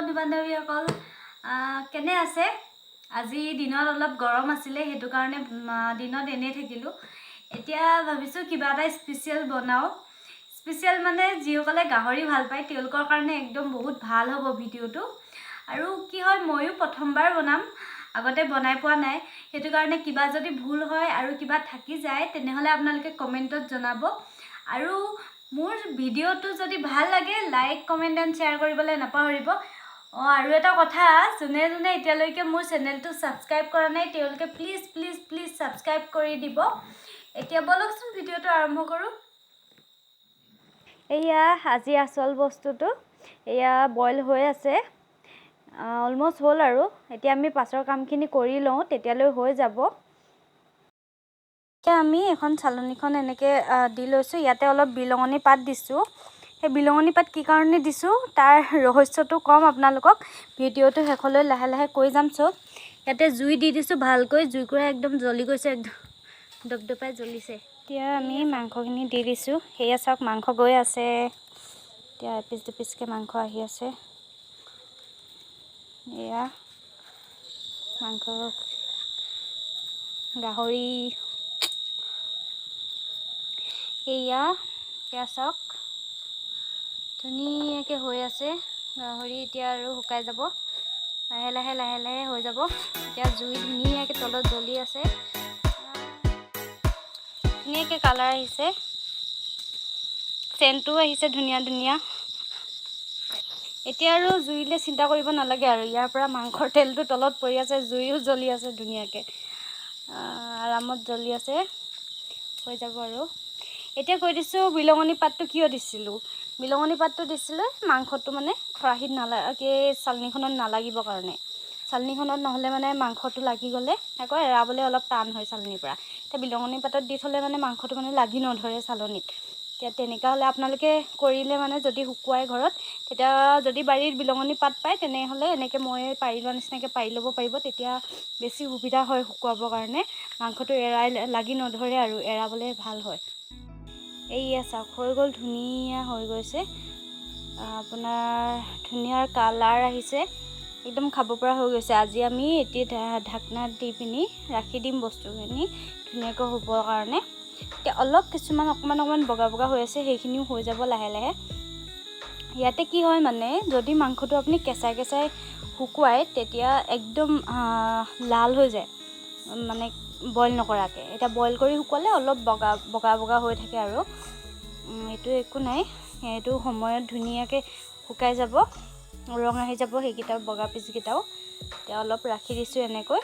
বন্ধু বান্ধৱীসকল কেনে আছে আজি দিনত অলপ গৰম আছিল হেতু কাৰণে দিনত এনে থাকিলো এতিয়া ভাবিছো কিবা এটা স্পেশাল বনাও স্পেশাল মানে যিসকলে গাহৰি ভাল পায় তেওঁলোকৰ কাৰণে একদম বহুত ভাল হ'ব ভিডিওটো আৰু কি হয় ময়ো প্ৰথমবাৰ বনাম আগতে বনাই পোৱা নাই হেতু কাৰণে কিবা যদি ভুল হয় আৰু কিবা থাকি যায় তেনেহলে আপোনালোকে কমেন্টত জনাব আৰু মোৰ ভিডিওটো যদি ভাল লাগে লাইক কমেন্ট এণ্ড শ্বেয়াৰ কৰিবলৈ নাপাহৰিব আৰু এটা কথা যোনে যোনে এতিয়ালৈকে মোৰ চেনেলটো সাবস্ক্ৰাইব কৰা নাই তেওঁলোকে প্লিজ সাবস্ক্ৰাইব কৰি দিব এতিয়া বলকচোন ভিডিওটো আৰম্ভ কৰো এয়া আজি আসল বস্তুটো এয়া বইল হৈ আছে অলমোস্ট হ'ল আৰু এতিয়া আমি পাছৰ কামখিনি কৰি লওঁ তেতিয়ালৈ হৈ যাব এতিয়া আমি এখন চালনীখন এনেকে দি লৈছো ইয়াতে অলপ বিলঙনি পাত দিছো এই বিলঙনি পাত কি কাৰণে দিছো তাৰ ৰহস্যটো কম আপোনালোকক ভিডিওটো হেকলৈ লাহে লাহে কৈ যাম সব ইয়াতে জুই দি দিছো ভালকৈ জুইকুৰা একদম জ্বলি গৈছে একদম দপদপাই জ্বলিছে এতিয়া আমি মাংসখিনি দি দিছো হেয়া চাওক মাংস গৈ আছে এতিয়া এপিস দুপিসকে মাংস আহি আছে এয়া মাংস গাহৰি এয়া চাওক ধুনীয়াকৈ হৈ আছে গাহৰি এতিয়া আৰু শুকাই যাব লাহে লাহে হৈ যাব এতিয়া জুই ধুনীয়াকৈ তলত জ্বলি আছে ধুনীয়াকৈ কালাৰ আহিছে চেণ্টটো আহিছে ধুনীয়া এতিয়া আৰু জুইলে চিন্তা কৰিব নালাগে আৰু ইয়াৰ পৰা মাংসৰ তেলটো তলত পৰি আছে জুইও জ্বলি আছে ধুনীয়াকৈ আৰামত জ্বলি আছে হৈ যাব আৰু এতিয়া কৈ দিছো বিলঙনি পাতটো কিয় দিছিলো বিলঙনি পাতটো দিছিলে মাংসটো মানে খৰাহিত নালাগে চালনীখনত নালাগিব কাৰণে চালনীখনত নহলে মানে মাংসটো লাগি গলে আকৌ এৰাবলে অলপ টান হয় চালনীৰ পৰা তে বিলঙনি পাতত দি থলে মানে মাংসটো মানে লাগি নধৰে চালনীত এতিয়া তেনেকা হলে আপোনালোকে কৰিলে মানে যদি হুকুৱাই ঘৰত তেতিয়া যদি বাৰীত বিলঙনি পাত পায় তেনেহলে এনেকে মই পাৰি লোৱা নিচিনাকে পাৰি ল'ব পাৰিব তেতিয়া বেছি সুবিধা হয় হুকুৱাবৰ কাৰণে মাংসটো এৰাই লাগি নধৰে আৰু এৰাবলে ভাল হয় এইয়া চাওক হৈ গ'ল ধুনীয়া হৈ গৈছে আপোনাৰ ধুনীয়া কালাৰ আহিছে একদম খাব পৰা হৈ গৈছে আজি আমি এতিয়া ঢাকনা দি পিনি ৰাখি দিম বস্তুখিনি ধুনীয়াকৈ হ'বৰ কাৰণে এতিয়া অলপ কিছুমান অকমান বগা হৈ আছে সেইখিনিও হৈ যাব লাহে লাহে ইয়াতে কি হয় মানে যদি মাংসটো আপুনি কেঁচাই শুকুৱাই তেতিয়া একদম লাল হৈ যায় মানে বইল নকৰাকে এটা বইল কৰি শুকুৱালে অলপ বগা হৈ থাকে আৰু এইটো একো নাই এইটো সময়ত ধুনীয়াকৈ শুকাই যাব ৰং আহি যাব সেইকেইটা বগা পিচকেইটাও এতিয়া অলপ ৰাখি দিছো এনেকৈ